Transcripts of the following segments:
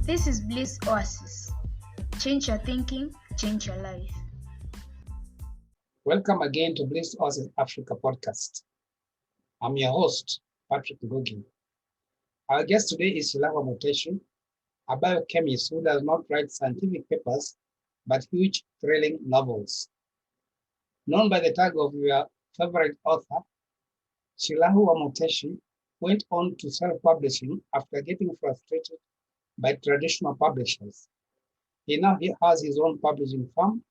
This is Bliss Oasis. Change your thinking, change your life. Welcome again to Bliss Oasis Africa podcast. I'm your host, Patrick Ngugi. Our guest today is Shilaho Wa Muteshi, a biochemist who does not write scientific papers, but huge, thrilling novels. Known by the tag of your favorite author, Shilaho Wa Muteshi went on to self-publishing after getting frustrated by traditional publishers. He now has his own publishing firm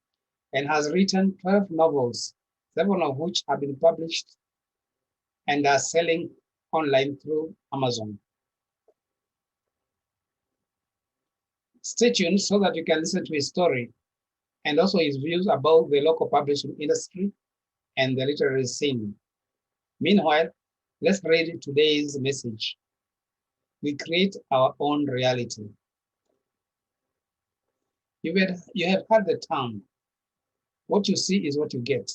and has written 12 novels, 7 of which have been published and are selling online through Amazon. Stay tuned so that you can listen to his story and also his views about the local publishing industry and the literary scene. Meanwhile, let's read today's message. We create our own reality. You have heard the term, what you see is what you get.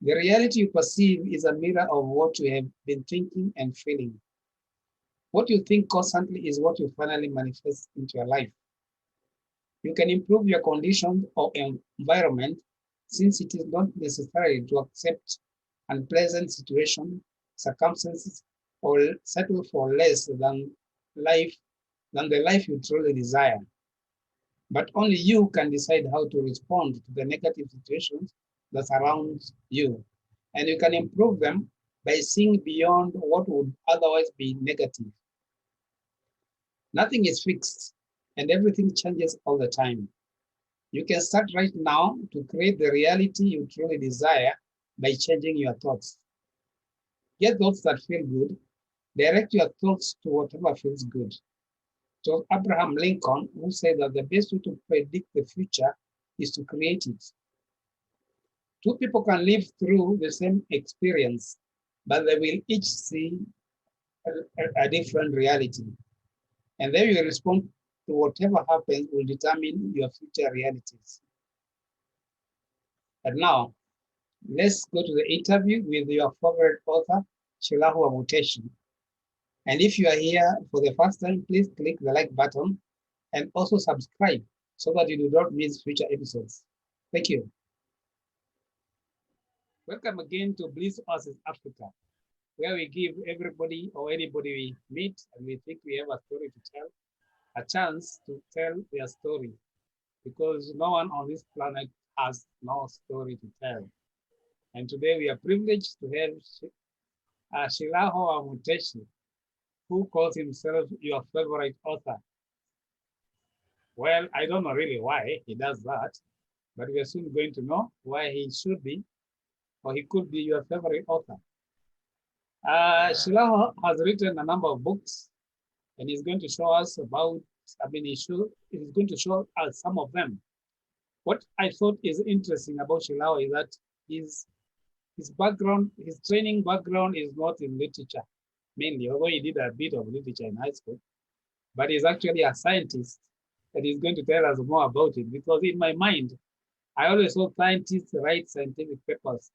The reality you perceive is a mirror of what you have been thinking and feeling. What you think constantly is what you finally manifest into your life. You can improve your condition or environment since it is not necessary to accept unpleasant situations, circumstances, or settle for less than the life you truly desire. But only you can decide how to respond to the negative situations that surround you. And you can improve them by seeing beyond what would otherwise be negative. Nothing is fixed and everything changes all the time. You can start right now to create the reality you truly desire by changing your thoughts. Get thoughts that feel good. Direct your thoughts to whatever feels good. So Abraham Lincoln, who said that the best way to predict the future is to create it. Two people can live through the same experience, but they will each see a different reality. And then your response to whatever happens will determine your future realities. And now, let's go to the interview with your favorite author, Shilaho Wa Muteshi. And if you are here for the first time, please click the like button and also subscribe so that you do not miss future episodes. Thank you. Welcome again to Bliss Oasis Africa, where we give everybody or anybody we meet and we think we have a story to tell, a chance to tell their story, because no one on this planet has no story to tell. And today we are privileged to have Shilaho Wa Muteshi, who calls himself your favorite author. Well, I don't know really why he does that, but we are soon going to know why he should be, or he could be your favorite author. Shilaho has written a number of books, and he's going to show us about, he's going to show us some of them. What I thought is interesting about Shilaho is that his background, his training background is not in literature, mainly, although he did a bit of literature in high school, but he's actually a scientist, and he's going to tell us more about it, because in my mind, I always thought scientists write scientific papers,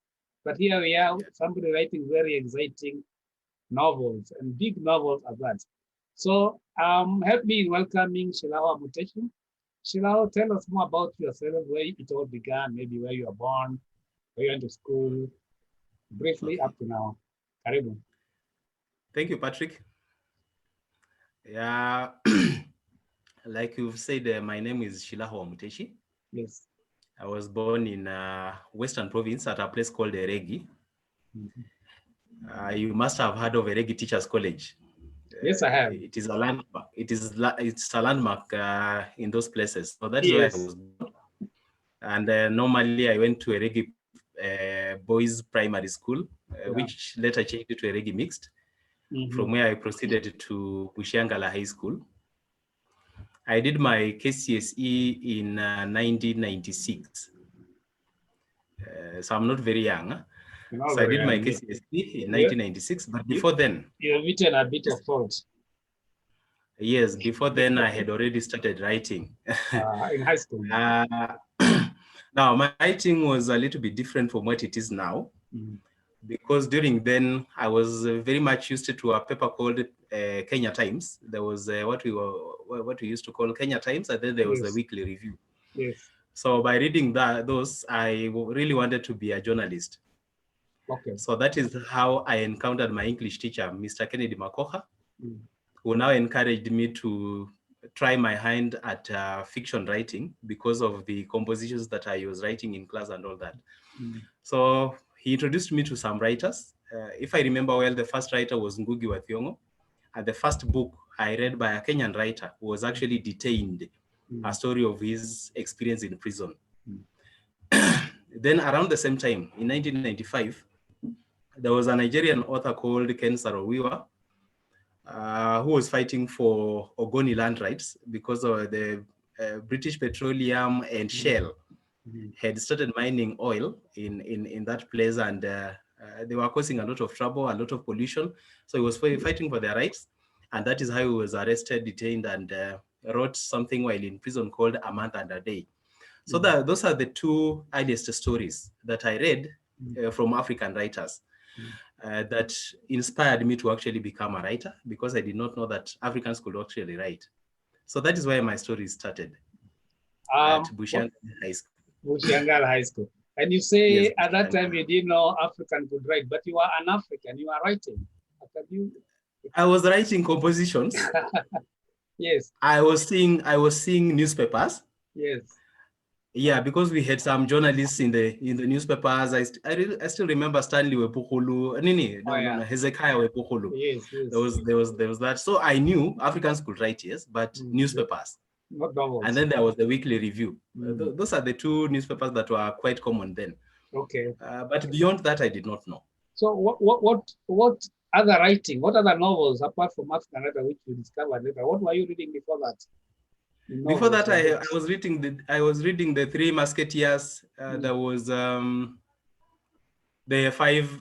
but here we are, somebody writing very exciting novels, and big novels at that. So help me in welcoming Shilaho Wa Muteshi. Shilaho, tell us more about yourself, where it all began, maybe where you were born, where you went to school, briefly up to now. Karibu. Thank you, Patrick. Yeah, like you've said, my name is Shilaho Wa Muteshi. Yes. I was born in Western Province at a place called Eregi. Mm-hmm. You must have heard of Eregi Teachers College. Yes, I have. It is a landmark. It's a landmark in those places. So that is yes. where I was born. And normally I went to Eregi Boys Primary School, which later changed to Eregi Mixed. Mm-hmm. From where I proceeded to Bushiangala High School. I did my KCSE in 1996. So I'm not very young. So I did my KCSE in 1996, but before then... You have written a bit of fault. Yes, before then I had already started writing. In high school. Now, my writing was a little bit different from what it is now. Mm-hmm. Because during then, I was very much used to a paper called Kenya Times. There was what what we used to call Kenya Times, and then there was the Yes. weekly review. Yes. So by reading those, I really wanted to be a journalist. Okay. So that is how I encountered my English teacher, Mr. Kennedy Makoha, who now encouraged me to try my hand at fiction writing because of the compositions that I was writing in class and all that. So he introduced me to some writers. If I remember well, the first writer was Ngugi wa Thiong'o, and the first book I read by a Kenyan writer who was actually detained, a story of his experience in prison. Then around the same time, in 1995, there was a Nigerian author called Ken Saro-Wiwa, who was fighting for Ogoni land rights because of the British Petroleum and Shell had started mining oil in that place, and they were causing a lot of trouble, a lot of pollution. So he was fighting for their rights, and that is how he was arrested, detained, and wrote something while in prison called A Month and a Day. So those are the two earliest stories that I read from African writers that inspired me to actually become a writer, because I did not know that Africans could actually write. So that is where my story started at Bushiangala High School. Bushiangala High School. And you say Yes, at that time you didn't know African could write, but you are an African, you are writing. I was writing compositions. Yes. I was seeing newspapers. Yes. Yeah, because we had some journalists in the newspapers. I still remember Stanley Wepukhulu. Hezekiah Wepukhulu. Yes, yes. There was that. So I knew Africans could write, yes, but newspapers. Not novels. And then there was the weekly review. Those are the two newspapers that were quite common then. Okay. But beyond that, I did not know. So what other writing, what other novels apart from African writer which you discovered later? What were you reading before that? Before that, I was reading the Three Musketeers. There was the Five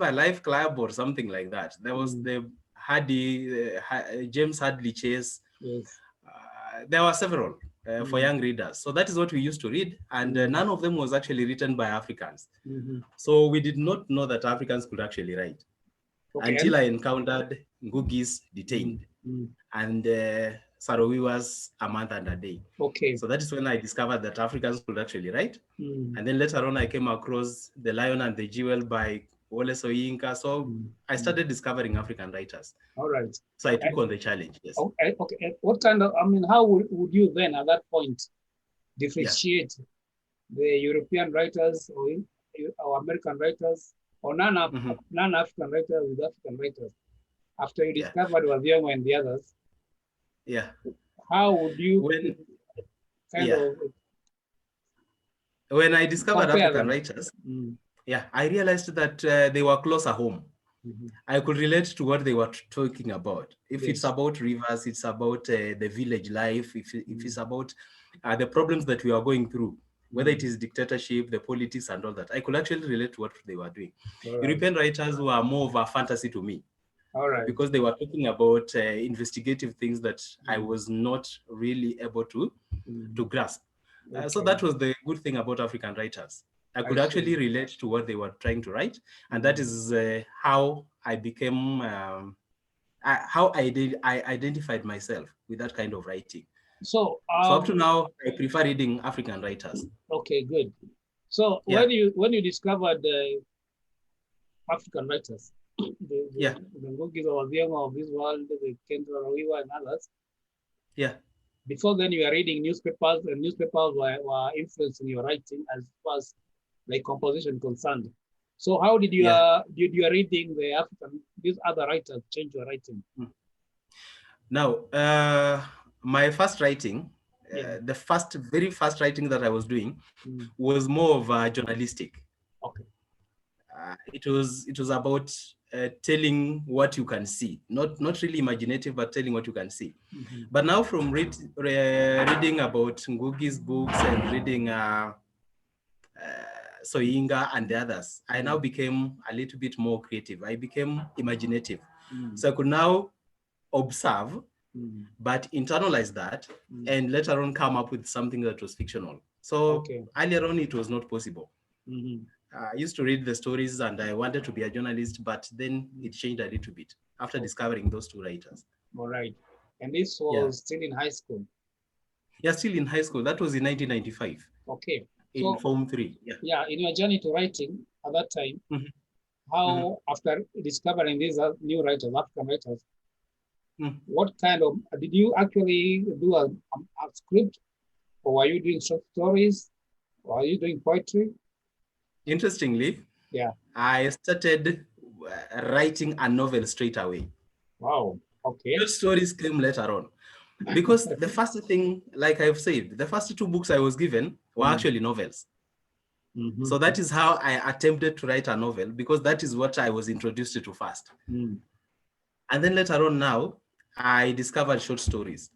Alive Club or something like that. There was the James Hadley Chase. Yes. There were several for young readers. So that is what we used to read, and none of them was actually written by Africans. So we did not know that Africans could actually write until I encountered Ngugi's Detained and Saro-Wiwa's A Month and a Day. Okay. So that is when I discovered that Africans could actually write. And then later on, I came across The Lion and the Jewel by Wole Soyinka. So I started discovering African writers. All right. So I took on the challenge. Yes. Okay. Okay. What kind of, how would you then at that point differentiate the European writers or American writers or non-African writers with African writers after you discovered Waviango and the others? Yeah. How would you when I discovered African writers, I realized that they were closer home. I could relate to what they were talking about. If it's about rivers, it's about the village life. If it's about the problems that we are going through, whether it is dictatorship, the politics and all that, I could actually relate to what they were doing. European writers were more of a fantasy to me. Because they were talking about investigative things that I was not really able to grasp. So that was the good thing about African writers. I could actually relate to what they were trying to write. And that is how I became, how I identified myself with that kind of writing. So up to now, I prefer reading African writers. Okay, good. So when you discovered the African writers, the Ngugis of Waviango of this world, the Ken Saro-Wiwa and others. Yeah. Before then, you were reading newspapers, and newspapers were influencing your writing as far as like composition concerned. So how did you your reading these other writers change your writing? Now, my first writing, the very first writing that I was doing was more of journalistic. Okay. It was about telling what you can see, not really imaginative, but telling what you can see. But now from reading about Ngugi's books and reading Soyinka and the others, I now became a little bit more creative. I became imaginative. So I could now observe, but internalize that, and later on come up with something that was fictional. So earlier on, it was not possible. I used to read the stories and I wanted to be a journalist, but then it changed a little bit after discovering those two writers. All right. And this was still in high school. Yeah, still in high school. That was in 1995. Okay. In Form 3. Yeah. Yeah, in your journey to writing at that time, how, after discovering these new writers, African writers, what kind of, did you actually do a script, or were you doing short stories, or are you doing poetry? Interestingly, yeah, I started writing a novel straight away. Wow. Okay. Short stories came later on. Because the first thing, like I've said, the first 2 books I was given were actually novels. So that is how I attempted to write a novel, because that is what I was introduced to first. And then later on now, I discovered short stories.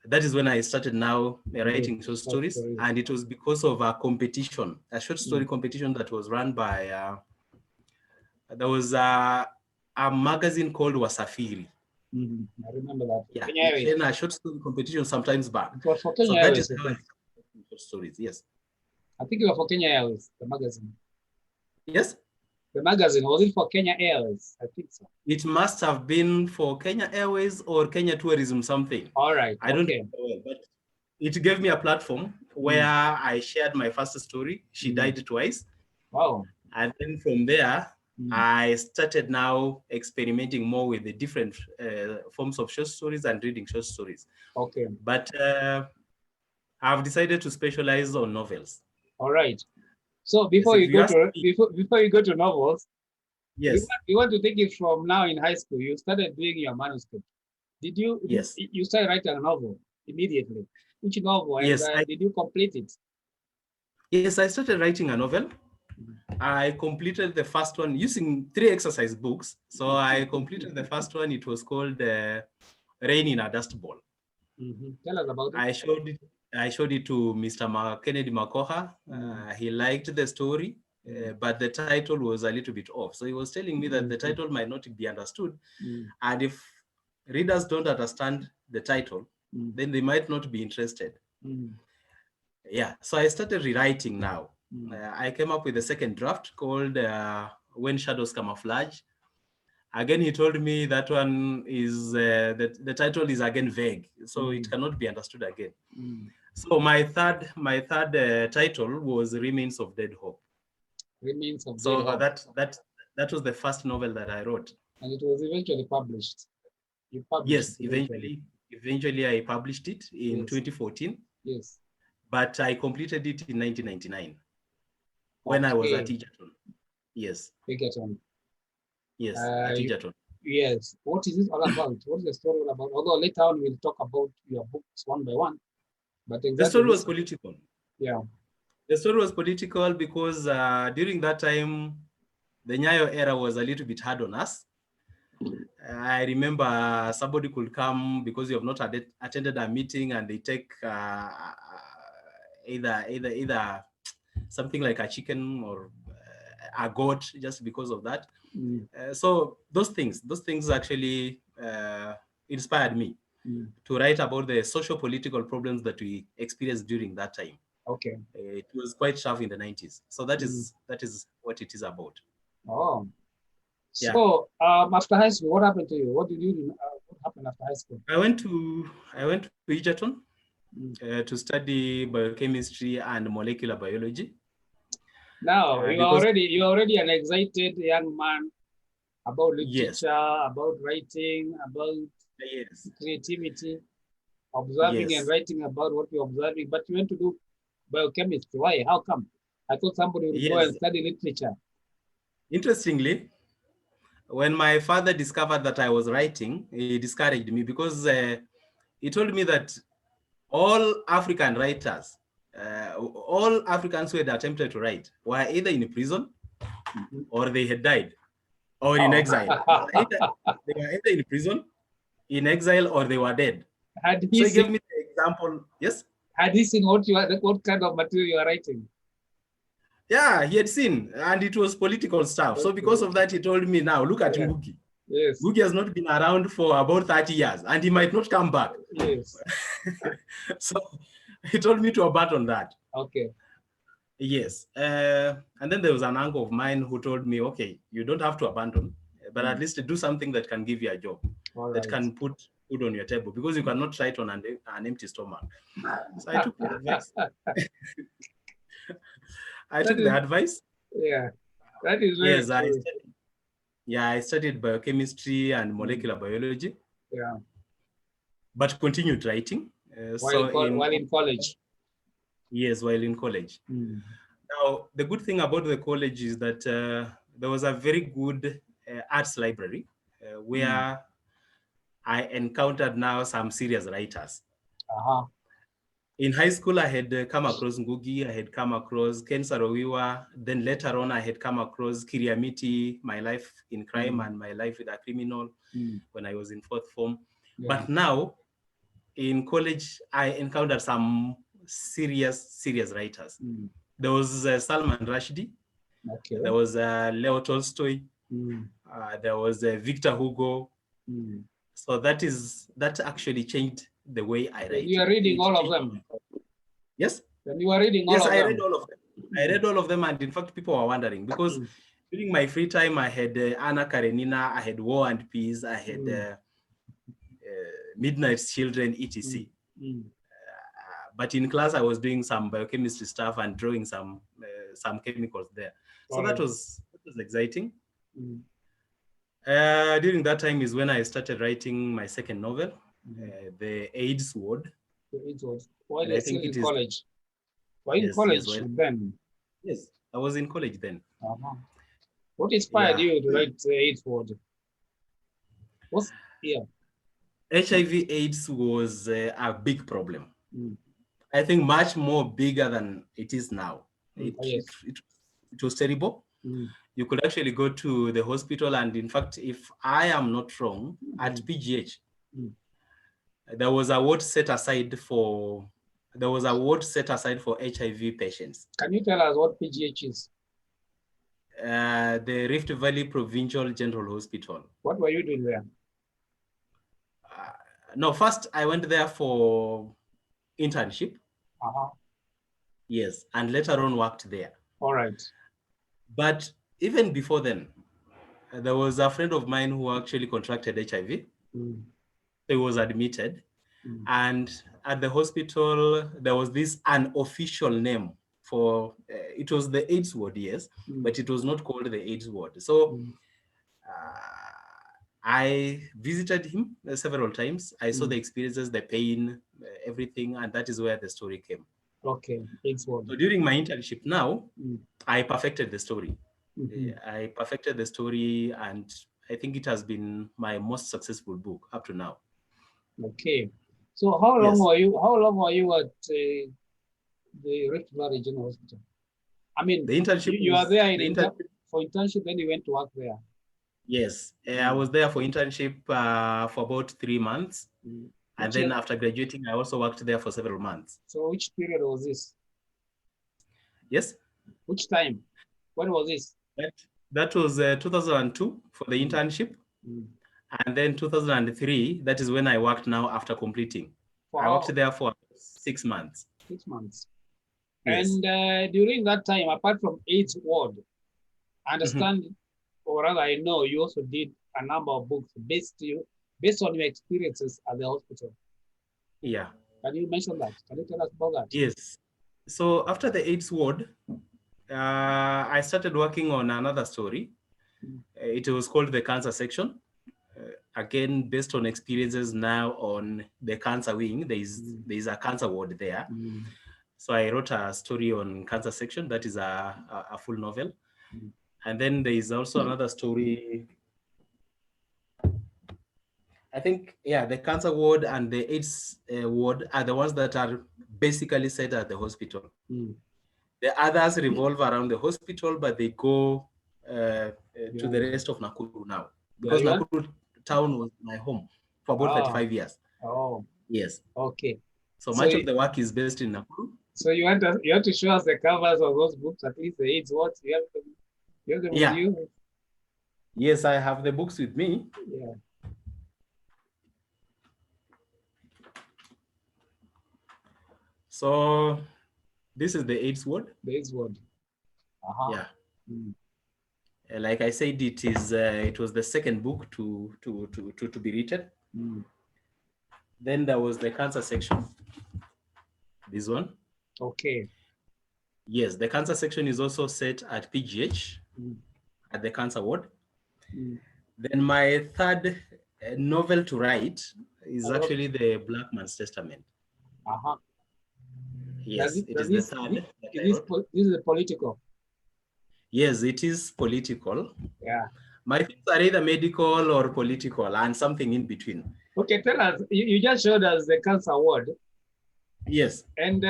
That is when I started now writing short stories. And it was because of a competition, a short story competition that was run by, there was a magazine called Wasafiri. I remember that. Yeah, it ran a short story competition sometimes back. It was for Kenya so that Airways, is how I started short stories, yes. I think it was for Kenya Airways, the magazine. Yes? The magazine, was it for Kenya Airways? I think so. It must have been for Kenya Airways or Kenya Tourism something. All right. I don't know, but it gave me a platform where I shared my first story. She died twice. Wow. And then from there, I started now experimenting more with the different forms of short stories and reading short stories. Okay. But I've decided to specialize on novels. All right. So before you go to novels, yes, you want to take it from now in high school. You started doing your manuscript. Did you? Yes. You started writing a novel immediately. Which novel? And yes, did you complete it? Yes, I started writing a novel. I completed the first one using 3 exercise books. So I completed the first one. It was called Rain in a Dust Bowl. Tell us about it. I showed it to Mr. Kennedy Makoha. He liked the story, but the title was a little bit off. So he was telling me that the title might not be understood. And if readers don't understand the title, then they might not be interested. Yeah, so I started rewriting now. I came up with a second draft called When Shadows Camouflage. Again, he told me that one is, the title is again vague, so it cannot be understood again. So my third title was Remains of Dead Hope. Remains of Dead Hope. That was the first novel that I wrote. And it was eventually published. You published yes, eventually I published it in 2014. Yes. But I completed it in 1999 when I was at Egerton. Yes. Egerton. Yes, at Egerton. Yes. What is it all about? What is the story all about? Although later on we'll talk about your books one by one. But exactly the story was political. Yeah. The story was political because during that time, the Nyayo era was a little bit hard on us. I remember somebody could come because you have not attended a meeting, and they take either something like a chicken or a goat just because of that. So those things actually inspired me to write about the socio-political problems that we experienced during that time. Okay. It was quite tough in the 90s. So that is what it is about. Oh. So after high school, what happened to you? What did you do? What happened after high school? I went to Egerton to study biochemistry and molecular biology. Now you're already an excited young man about literature, about writing, about creativity, observing and writing about what you're observing. But you went to do biochemistry. Why? How come? I thought somebody would go and study literature. Interestingly, when my father discovered that I was writing, he discouraged me because he told me that all African writers, all Africans who had attempted to write were either in prison or they had died or in exile. They were either in prison, in exile, or they were dead. So he gave me the example. Yes? Had he seen what kind of material you are writing? Yeah, he had seen, and it was political stuff. So because of that, he told me, now look at Ngugi. Yes. Ngugi has not been around for about 30 years, and he might not come back. Yes. So he told me to abandon that. Okay. Yes. And then there was an uncle of mine who told me, okay, you don't have to abandon, but at least do something that can give you a job, that can put food on your table because you cannot write on an empty stomach. So I took the advice. Yeah, that is very Yes, true. I studied biochemistry and molecular biology. Yeah. But continued writing. While in college. Yes, while in college. Now, the good thing about the college is that there was a very good arts library where I encountered now some serious writers. In high school, I had come across Ngugi, I had come across Ken Saro-Wiwa. Then later on, I had come across Kiriamiti, My Life in Crime and My Life with a Criminal when I was in fourth form. Yeah. But now, in college, I encountered some serious writers. There was Salman Rushdie. Okay. There was Leo Tolstoy. There was Victor Hugo. So that actually changed the way I write. You are reading all of them? Yes. Then you are reading all of them? Yes, I read all of them. I read all of them, and in fact, people were wondering because during my free time, I had Anna Karenina, I had War and Peace, I had Midnight Children, etc. But in class, I was doing some biochemistry stuff and drawing some chemicals there. So that was exciting. During that time is when I started writing my second novel, The AIDS Ward. The AIDS Ward. While you're still in college? Were you in college then? Yes, I was in college then. What inspired you to write The AIDS Ward? HIV/AIDS was a big problem. I think much more bigger than it is now. It was terrible. You could actually go to the hospital, and in fact, if I am not wrong, at PGH, there was a ward set aside for HIV patients. Can you tell us what PGH is? The Rift Valley Provincial General Hospital. What were you doing there? No, first I went there for internship. Yes, and later on worked there. All right. But even before then, there was a friend of mine who actually contracted HIV. He was admitted. And at the hospital, there was this unofficial name for, it was the AIDS ward, yes, but it was not called the AIDS ward. So I visited him several times. I saw the experiences, the pain, everything, and that is where the story came. Okay, AIDS ward. So during my internship now, I perfected the story. I perfected the story, and I think it has been my most successful book up to now. Okay. So how long were you? How long were you at the Rift Valley General Hospital? I mean, the internship. You are there for internship, then you went to work there. Yes, I was there for internship for about 3 months, and then after graduating, I also worked there for several months. So which period was this? Yes. Which time? When was this? That was 2002 for the internship. And then 2003, that is when I worked now after completing. I worked there for 6 months. 6 months. Yes. And during that time, apart from AIDS ward, I understand, or rather I know you also did a number of books based on your experiences at the hospital. Yeah. Can you mention that? Can you tell us about that? Yes. So after the AIDS ward, I started working on another story. It was called The Cancer Section. Again, based on experiences now on the cancer wing, there is a cancer ward there. So I wrote a story on Cancer Section. That is a full novel. And then there is also another story. I think, the cancer ward and the AIDS ward are the ones that are basically set at the hospital. The others revolve around the hospital, but they go to the rest of Nakuru now. Because Nakuru town was my home for about 35 years. Oh. Yes. Okay. So much of the work is based in Nakuru. So you have to show us the covers of those books, at least the AIDS what you have them with you. Yes, I have the books with me. Yeah. So this is the AIDS ward. The AIDS ward. Yeah. Like I said, it was the second book to be written. Then there was the cancer section. This one. Okay. Yes, the cancer section is also set at PGH, at the cancer ward. Then my third novel to write is actually the Black Man's Testament. Uh-huh. Yes, it is the third. This is political. Yes, it is political. Yeah. My things are either medical or political and something in between. Okay, tell us, you just showed us the cancer ward. Yes. And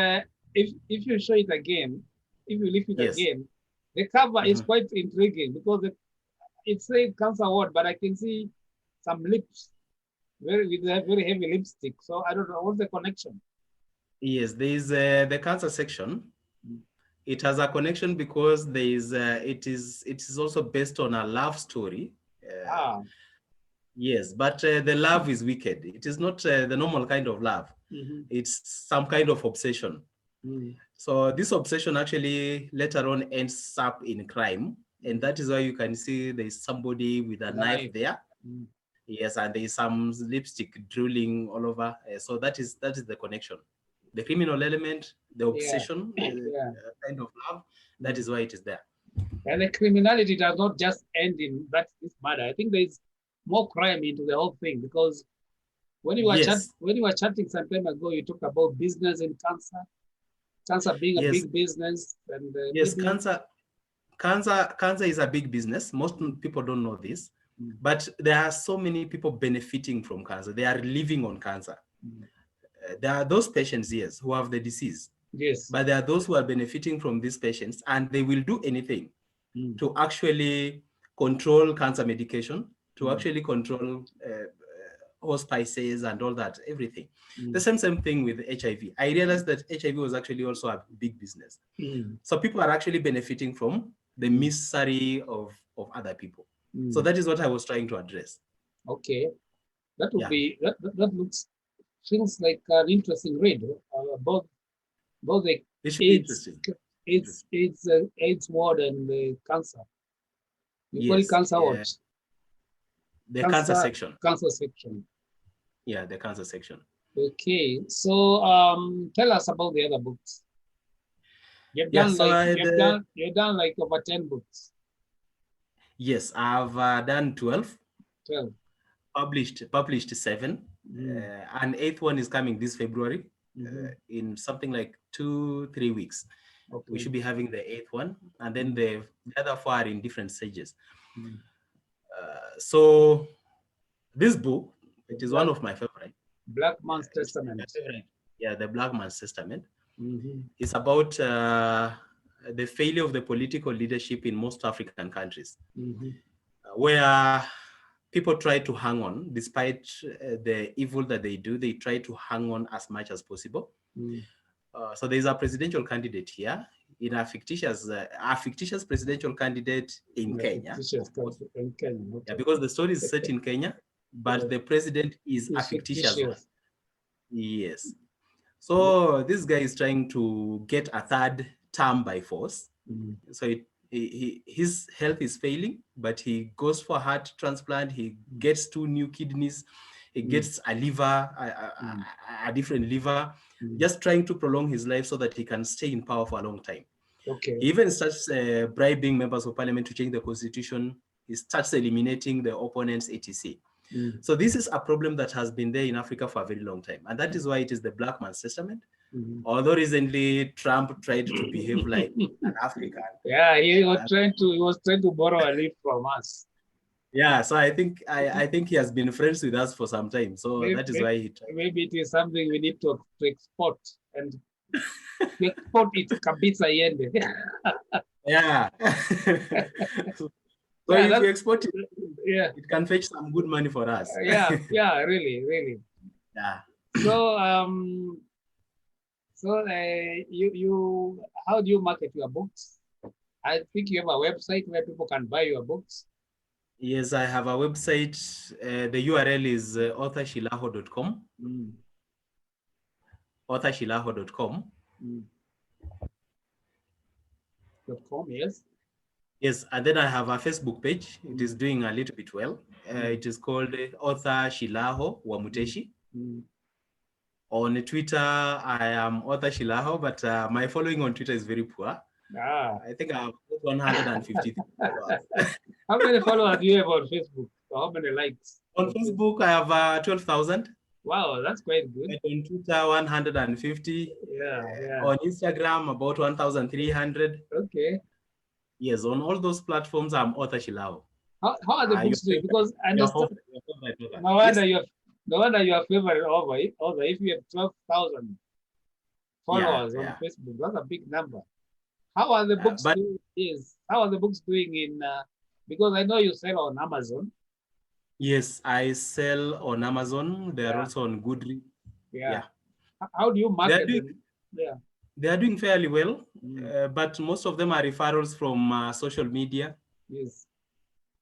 if you show it again, if you lift it Yes. again, the cover is quite intriguing because it says cancer ward, but I can see some lips, with a very heavy lipstick. So I don't know, what's the connection? Yes, there is the cancer section. It has a connection because there is it is also based on a love story. Yes, but the love is wicked. It is not the normal kind of love. It's some kind of obsession. So this obsession actually later on ends up in crime, and that is why you can see there is somebody with a knife there. Yes, and there is some lipstick drooling all over. So that is the connection. The criminal element, the obsession, kind of love, that is why it is there. And the criminality does not just end in this murder. I think there is more crime into the whole thing, because when you were chatting some time ago, you talked about business in cancer being a big business. And yes, cancer is a big business. Most people don't know this, but there are so many people benefiting from cancer. They are living on cancer. There are those patients, yes, who have the disease. Yes. But there are those who are benefiting from these patients, and they will do anything to actually control cancer medication, to actually control hospices and all that, everything. The same thing with HIV. I realized that HIV was actually also a big business. So people are actually benefiting from the misery of other people. So that is what I was trying to address. Okay. That would be, that feels like an interesting read about the AIDS ward and the cancer. You call it cancer ward? The cancer section. Cancer section. Yeah, the cancer section. Okay, so tell us about the other books. You've done like over 10 books. Yes, I've done 12. 12. Published 7. An 8th one is coming this February, in something like 2-3 weeks. Okay. We should be having the 8th one, and then the other 4 are in different stages. So this book, it is one of my favorite. Black Man's Testament. Yeah, the Black Man's Testament. It's about the failure of the political leadership in most African countries, where people try to hang on despite the evil that they do. They try to hang on as much as possible. So there's a presidential candidate here in a fictitious presidential candidate in Kenya. Yeah, because the story is set in Kenya, but the president is a fictitious one. Yes. So this guy is trying to get a 3rd term by force. So his health is failing, but he goes for heart transplant. He gets 2 new kidneys. He gets a liver, a different liver, just trying to prolong his life so that he can stay in power for a long time. Okay. He even starts bribing members of parliament to change the constitution. He starts eliminating the opponents, etc. So this is a problem that has been there in Africa for a very long time. And that is why it is the Black Man's Testament. Although recently Trump tried to behave like an African. Yeah, he was trying to borrow a leaf from us. Yeah, so I think he has been friends with us for some time. So that is why he tried. Maybe it is something we need to export, and to export it kabisa yende. Yeah. So if you export it, it can fetch some good money for us. Yeah, really. Yeah. So you how do you market your books? I think you have a website where people can buy your books. Yes, I have a website. The URL is authorshilaho.com. authorshilaho.com. Yes. Yes, and then I have a Facebook page. It is doing a little bit well. It is called Author Shilaho Wa Muteshi. On Twitter, I am author Shilaho, but my following on Twitter is very poor. I think I have 150 followers. How many followers do you have on Facebook? Or how many likes? On Facebook, I have 12,000. Wow, that's quite good. And on Twitter, 150. Yeah. On Instagram, about 1,300. Okay. Yes, on all those platforms, I'm author Shilaho. How are the books doing? Because I understand. No wonder your favorite author, if you have 12,000 followers on Facebook, that's a big number. How are the books doing? Yes. How are the books doing in? Because I know you sell on Amazon. Yes, I sell on Amazon. They are also on Goodreads. Yeah. How do you market them? Yeah. They are doing fairly well, but most of them are referrals from social media. Yes.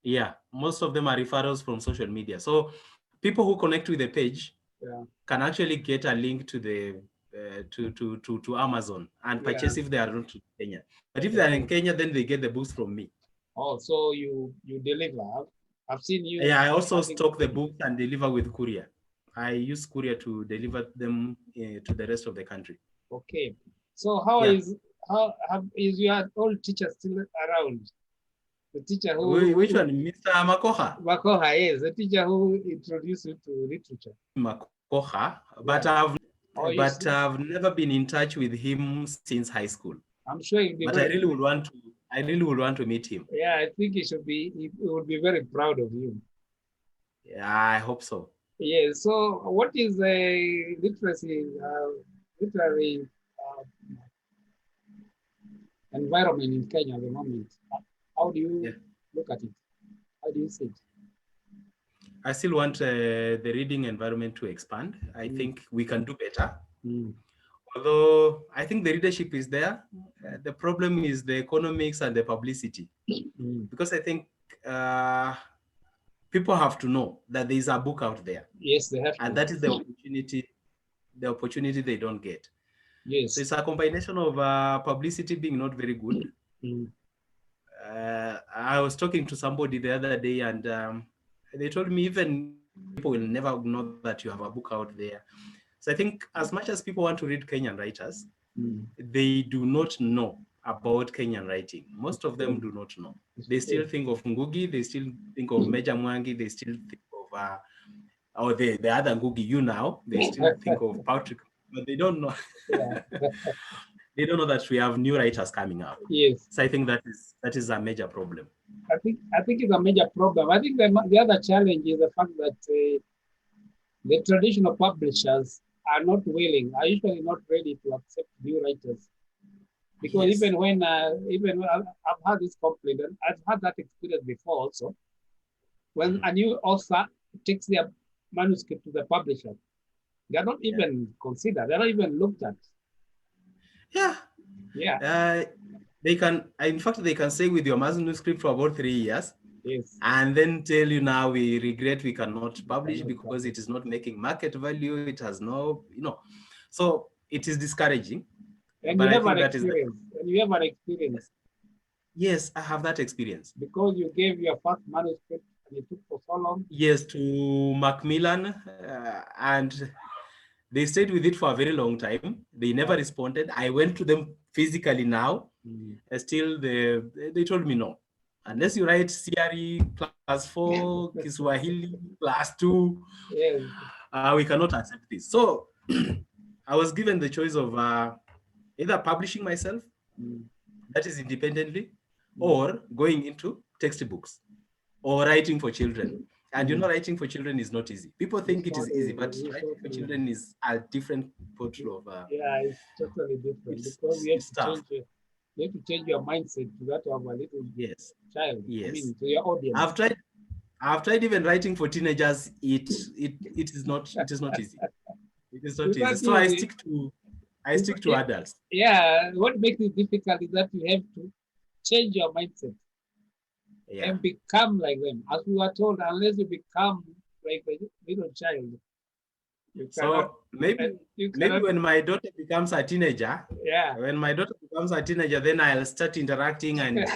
Yeah, most of them are referrals from social media. So people who connect with the page can actually get a link to the to Amazon and purchase if they are not in Kenya. But if they are in Kenya, then they get the books from me. Oh, so you deliver. I've seen you. Yeah, I also stock the books and deliver with courier. I use courier to deliver them to the rest of the country. Okay. So how is your old teacher still around? The teacher who... Which one? Mr. Makoha? Makoha, yes. The teacher who introduced you to literature. Makoha, but I've never been in touch with him since high school. I'm sure he'll be I really would want to meet him. Yeah, I think he would be very proud of you. Yeah, I hope so. Yeah, so what is a literary environment in Kenya at the moment? How do you look at it? How do you see it? I still want the reading environment to expand. I think we can do better. Although I think the readership is there. The problem is the economics and the publicity. Because I think people have to know that there is a book out there. Yes, they have to. And that is the opportunity they don't get. Yes. So it's a combination of publicity being not very good. I was talking to somebody the other day and they told me even people will never know that you have a book out there. So I think as much as people want to read Kenyan writers, they do not know about Kenyan writing. Most of them do not know. They still think of Ngugi, they still think of Meja Mwangi, they still think of the other Ngugi, you now, they still think of Patrick, but they don't know. They don't know that we have new writers coming up. Yes. So I think that is a major problem. I think it's a major problem. I think the other challenge is the fact that the traditional publishers are not usually not ready to accept new writers. Because even when I've had this complaint, and I've had that experience before also, when a new author takes their manuscript to the publisher, they are not even considered, they're not even looked at. They can, in fact, they can stay with your manuscript for about 3 years. Yes. And then tell you now we regret we cannot publish because it is not making market value. It has no, so it is discouraging. And you have an experience. Yes, I have that experience. Because you gave your first manuscript and it took for so long. Yes, to Macmillan, and they stayed with it for a very long time. They never responded. I went to them physically now. Still, they told me no. Unless you write CRE +4, Kiswahili +2, we cannot accept this. So I was given the choice of either publishing myself, that is independently, or going into textbooks, or writing for children. And writing for children is not easy. People think it is easy, but writing for children is a different portal of... it's totally different because you have to change your mindset to that of a little child. Yes. I mean, to your audience. I've tried even writing for teenagers. It is not easy. It is not easy. So I stick to adults. Yeah. What makes it difficult is that you have to change your mindset and become like them. As we were told, unless you become like a little child. So maybe when my daughter becomes a teenager, then I'll start interacting and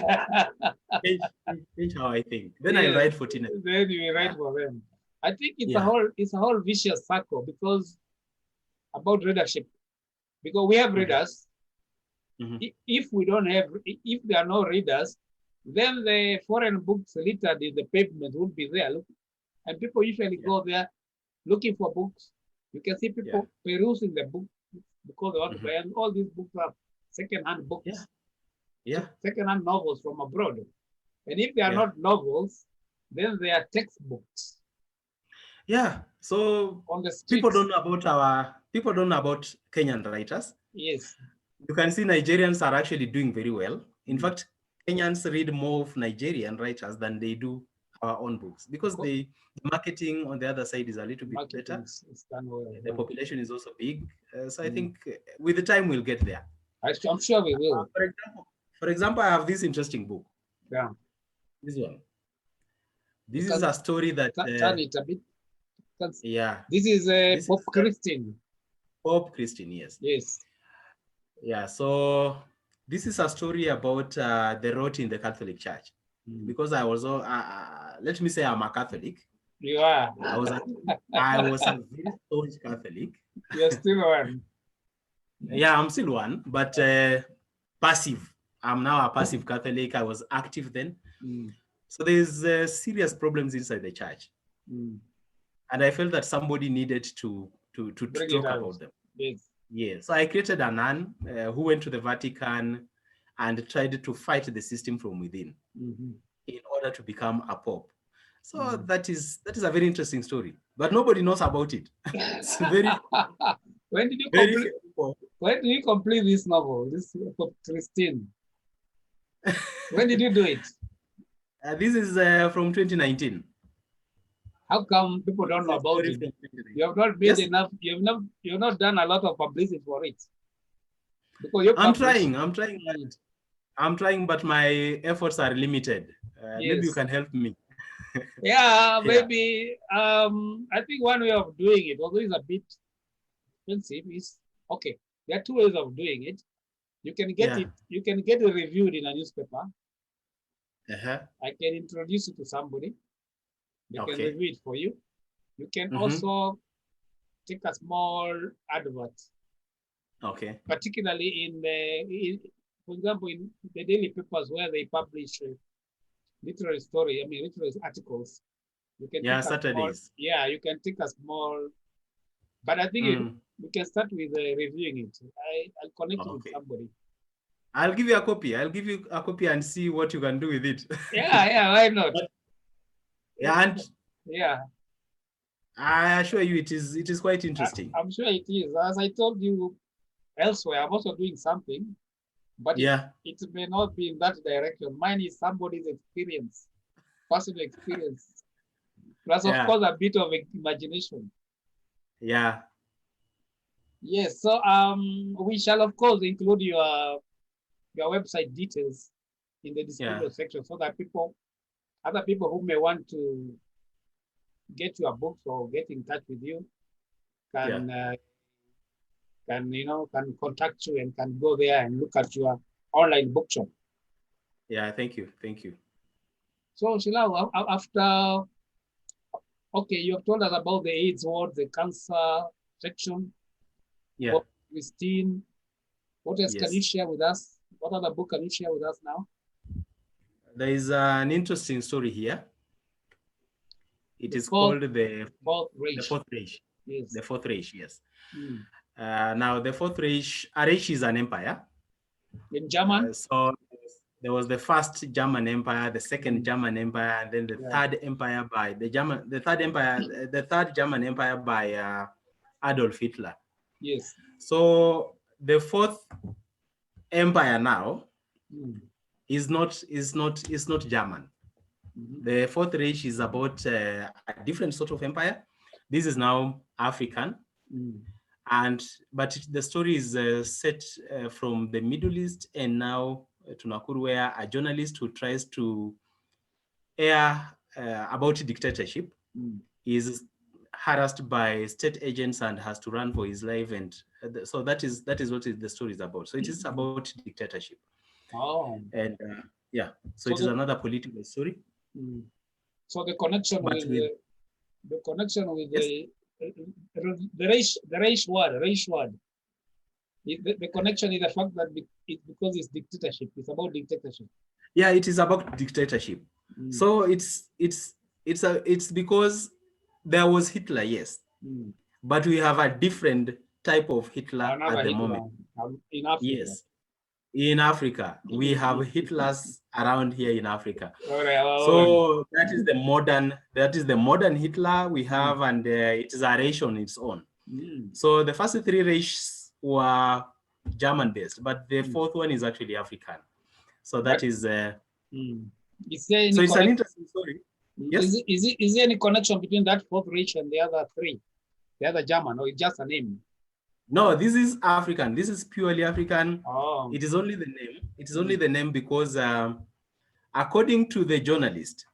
change how I think. Then I'll write for teenagers. Then you write for them. I think it's a whole vicious circle because about readership, because we have Mhm. readers. Mhm. If we don't have, if there are no readers, then the foreign books littered in the pavement would be there, and people usually Yeah. go there looking for books. You can see people perusing the book because they want to Mhm. buy, and all these books are second-hand Yeah. books, Yeah. second-hand novels from abroad. And if they are Yeah. not novels, then they are textbooks Yeah. So on the people streets. don't know about Kenyan writers. Yes. You can see Nigerians are actually doing very well. In Mm. fact, Kenyans read more of Nigerian writers than they do our own books because Because the marketing on the other side is a little bit marketing better. is done well. The population is also big. So I Mm. think with the time we'll get there. I'm sure we will. For example, I have this interesting book. Yeah. This one. You This is can a story that, turn it a bit. yeah, This is a this is Pope Christian. Pope Christian, yes. Yes. Yeah, so this is a story about the rot in the Catholic Church. Mm. Because I was, let me say I'm a Catholic. You are. I was a very staunch Catholic. You're still one. Yeah, I'm still one, but passive. I'm now a passive Catholic. I was active then. Mm. So there's serious problems inside the church. Mm. And I felt that somebody needed to Bring it talk out. about them. Yes. Yeah, so I created a nun who went to the Vatican and tried to fight the system from within Mm-hmm. in order to become a pope. So Mm. that is a very interesting story, but nobody knows about it. It's very When did you very complete? few. When did you complete this novel? This Pope Christine. When did you do it? This is from 2019. How come people don't know It's a about story it? from 2019. You have not made Yes, enough. You've not done a lot of publicity for it. Because you I'm publish. trying. I'm trying, but my efforts are limited. Maybe you Yes. can help me. Yeah, Yeah, maybe. I think one way of doing it, although it's a bit expensive, is okay. There are two ways of doing it. You can get yeah. it. You can get it reviewed in a newspaper. Uh-huh. I can introduce it to somebody. They can Okay. review it for you. You can Mm-hmm. also take a small advert, Okay. particularly for example, in the daily papers where they publish literary story. I mean, literary articles. You can Yeah, take a small. Saturdays. Yeah, you can take a small. But I think Mm. we can start with reviewing it. I'll connect you with Okay. somebody. I'll give you a copy. I'll give you a copy and see what you can do with it. Yeah, why not? Yeah, and Yeah, I assure you it is quite interesting. I'm sure it is. As I told you elsewhere, I'm also doing something, but Yeah. it may not be in that direction. Mine is somebody's experience, personal experience, plus of Yeah. course a bit of imagination. Yeah. Yes, so we shall of course include your website details in the Yeah. description section so that other people who may want to get your books or get in touch with you can Yeah. can contact you and can go there and look at your online bookshop. Yeah. Thank you. Thank you. So Shilaho, after okay, you have told us about the AIDS ward, the cancer section, Yeah. Christine. What else can you Yes. share with us? What other book can you share with us now? There is an interesting story here. It The is fourth, called the fourth Reich. Fourth Reich. Yes. The Fourth Reich. Yes. Mm. Now the Fourth Reich. A Reich is an empire. In German. So there was the first German Empire, the second German Empire, and then the third empire by the third German Empire by Adolf Hitler. Yes. So the fourth empire now Mm. is not German. Mm-hmm. The Fourth Reich is about a different sort of empire. This is now African. Mm. But the story is set from the Middle East and now to Nakuru, where a journalist who tries to air about dictatorship is harassed by state agents and has to run for his life, and so that is what the story is about. So it is about dictatorship. Oh. And yeah, so it is another political story. So the connection with yes. the Reich word. The connection is the fact that it's because it's dictatorship. It's about dictatorship. Yeah, it is about dictatorship. So it's because there was Hitler, yes, but we have a different type of Hitler at the moment. In Africa. Yes, in Africa we have Hitlers around here in Africa. So that is the modern Hitler we have, and it is a race on its own. So the first three races were German based, but the fourth one is actually African. So that is Is there any so it's an interesting story. Yes. Is there any connection between that fourth race and the other three? The other German, or it's just a name? No, this is African. This is purely African. Oh. It is only the name. It is only the name because according to the journalist,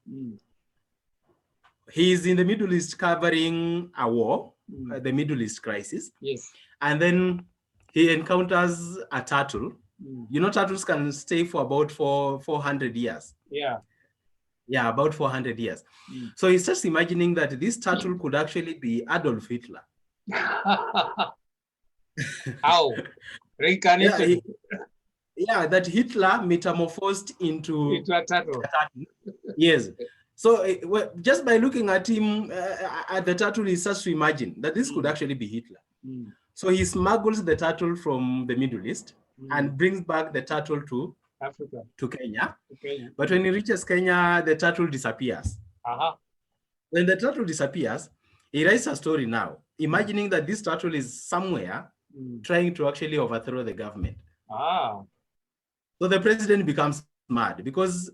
he is in the Middle East covering a war, the Middle East crisis. Yes. And then he encounters a turtle. You know, turtles can stay for about 400 years. Yeah. Yeah, about 400 years. So he's just imagining that this turtle could actually be Adolf Hitler. How? Reincarnated? Yeah, that Hitler metamorphosed into a turtle. Yes. So just by looking at him, at the turtle, he starts to imagine that this could actually be Hitler. So he smuggles the turtle from the Middle East and brings back the turtle to Africa, to Kenya. But when he reaches Kenya, the turtle disappears. When the turtle disappears, he writes a story now, imagining that this turtle is somewhere trying to actually overthrow the government. So the president becomes mad because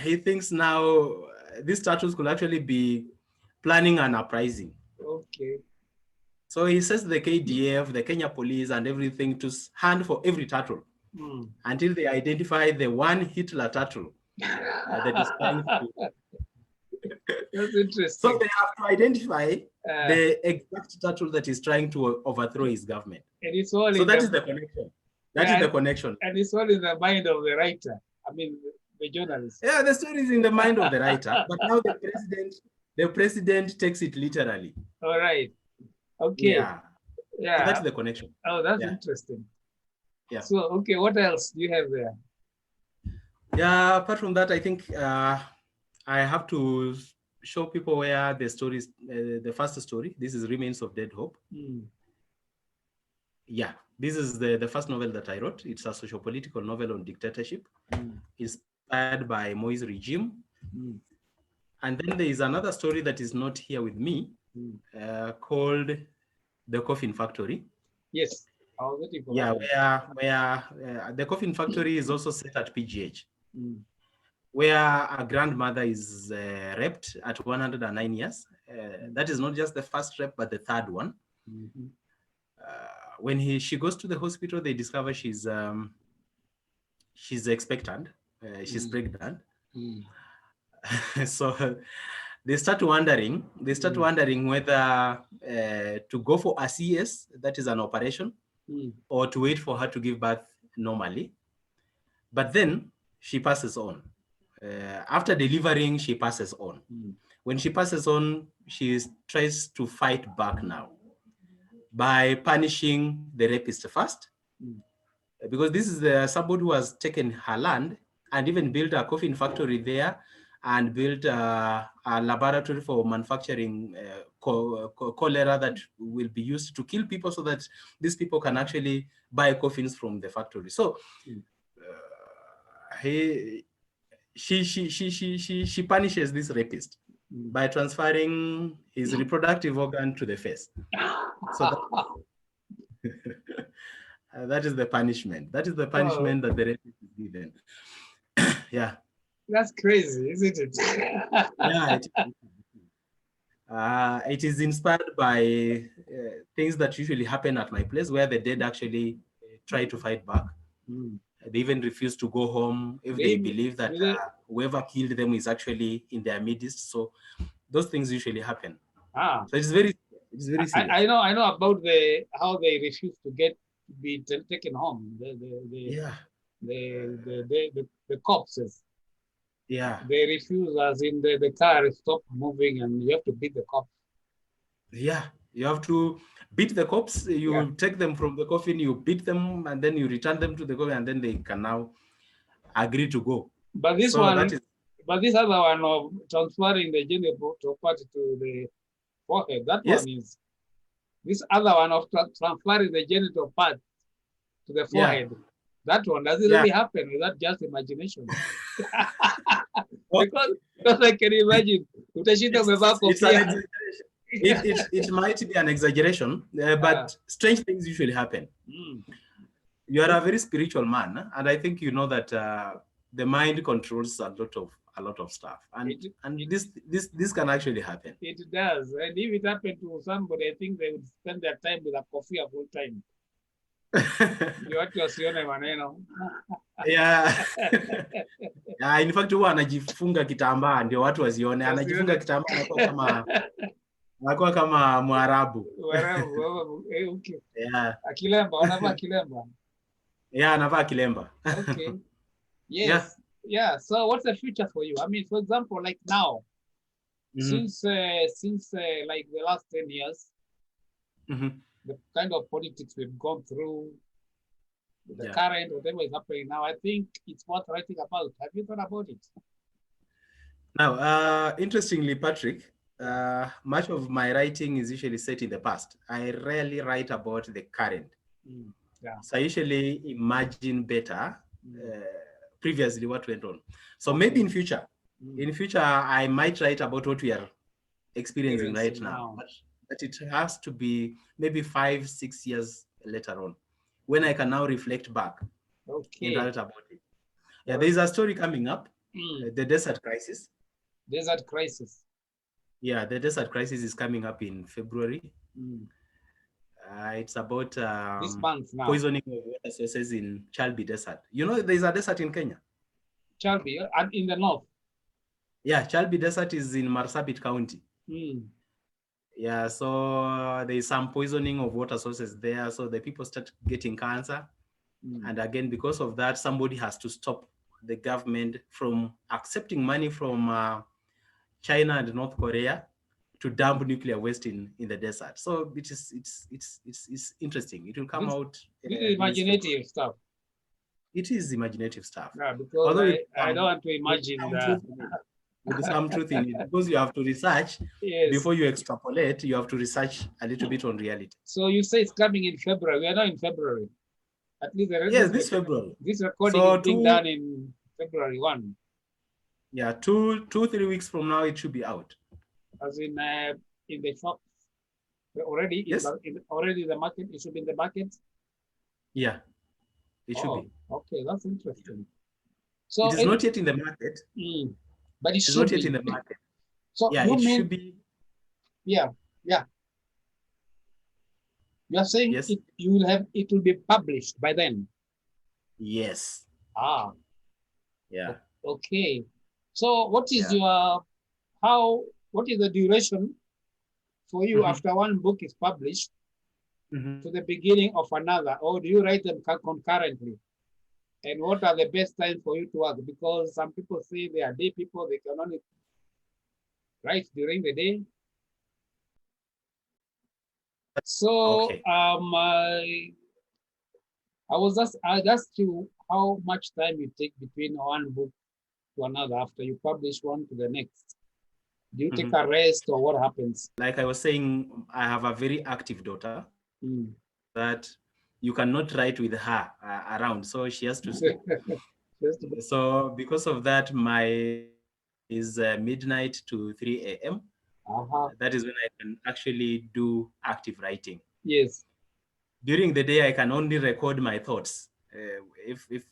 he thinks now these turtles could actually be planning an uprising. Okay. So he says the KDF, the Kenya police, and everything to hunt for every turtle until they identify the one Hitler turtle that is trying to. That's interesting. So they have to identify the exact turtle that is trying to overthrow his government. And it's all so that is the connection. That is the connection. And it's all in the mind of the writer. I mean, the journalist. Yeah, the story is in the mind of the writer, but now the president takes it literally. All right. Okay. Yeah. So that's the connection. Oh, that's interesting. Yeah. So, okay, what else do you have there? Yeah, apart from that, I think I have to show people where the story is, the first story. This is Remains of Dead Hope. Yeah, this is the first novel that I wrote. It's a socio-political novel on dictatorship, inspired by Moi's regime. And then there is another story that is not here with me, called The Coffin Factory. Yes. Yeah, where The Coffin Factory is also set at PGH, where a grandmother is raped at 109 years. That is not just the first rape, but the third one. When she goes to the hospital, they discover she's expectant, she's pregnant. So they start wondering whether to go for a CS, that is an operation, or to wait for her to give birth normally. But then she passes on. After delivering, she passes on. When she passes on, she tries to fight back now by punishing the rapist first, because this is somebody who has taken her land and even built a coffin factory there and built a laboratory for manufacturing cholera that will be used to kill people so that these people can actually buy coffins from the factory. So she punishes this rapist by transferring his reproductive organ to the face. So that is the punishment. That is the punishment that the rapist is given. Yeah. That's crazy, isn't it? Yeah. It is inspired by things that usually happen at my place, where the dead actually try to fight back. They even refuse to go home if they believe that whoever killed them is actually in their midst. So those things usually happen. So it's very serious. I know about how they refuse to be taken home. The corpses. Yeah. They refuse, as in the car stopped moving and you have to beat the cop. Yeah. You have to beat the cops. You Yeah. take them from the coffin, you beat them, and then you return them to the coffin, and then they can now agree to go. But this So one, that is, but this other one of transferring the genital part to the forehead, that yes, one is, this other one of transferring the genital part to the yeah, forehead, that one, does it yeah. really happen, or is that just imagination? What? Because I can imagine, utashinda umevaa It's an kofia. exaggeration. It might be an exaggeration, but strange things usually happen. You are a very spiritual man, and I think you know that the mind controls a lot of stuff, and this can actually happen. It does, and if it happened to somebody, I think they would spend their time with a kofia full time. Ndio watu wasione maneno. Yeah. Yeah, in fact huwa anajifunga kitambaa ndio watu wasione. Anajifunga kitambaa anakuwa kama Mwarabu. Mwarabu, okay. Yeah. Akilemba, wanavaa kilemba. Yeah, anavaa kilemba. Okay. Yes. Yeah. So what's the future for you? I mean, for example, like now, since like the last 10 years, the kind of politics we've gone through, the current, whatever is happening now, I think it's worth writing about. Have you thought about it? Now, interestingly, Patrick, much of my writing is usually set in the past. I rarely write about the current. Yeah. So I usually imagine better previously what went on. So maybe in future, I might write about what we are experiencing right now. But it has to be maybe 5-6 years later on, when I can now reflect back and write about it. Yeah, there is a story coming up, the desert crisis. Desert crisis. Yeah, the desert crisis is coming up in February. It's about this month now. Poisoning of water sources in Chalbi Desert. You know, there is a desert in Kenya. Chalbi, in the north. Yeah, Chalbi Desert is in Marsabit County. Yeah, so there is some poisoning of water sources there. So the people start getting cancer. And again, because of that, somebody has to stop the government from accepting money from China and North Korea to dump nuclear waste in the desert. So it's interesting. It will come out. This is imaginative stuff. It is imaginative stuff. Yeah, because I don't want to imagine that. There's some truth in it, because you have to research before you extrapolate. You have to research a little bit on reality. So you say it's coming in February. We are now in February. At least this February. This recording is being done in February 1. Yeah, 2-3 weeks from now it should be out. As in the shops already. Yes. Already the market. It should be in the market. Yeah, it should be. Okay, that's interesting. So it is not yet in the market. But it's not yet in the market. So yeah, it should be. Yeah. You are saying it will be published by then? Yes. Yeah. Okay. So what is what is the duration for you after one book is published to the beginning of another, or do you write them concurrently? And what are the best times for you to work? Because some people say they are day people, they can only write during the day. So I asked you how much time you take between one book to another after you publish one to the next. Do you take a rest, or what happens? Like I was saying, I have a very active daughter that you cannot write with her around, so she has to sleep. So because of that, my is midnight to 3 a.m. That is when I can actually do active writing. Yes. During the day, I can only record my thoughts.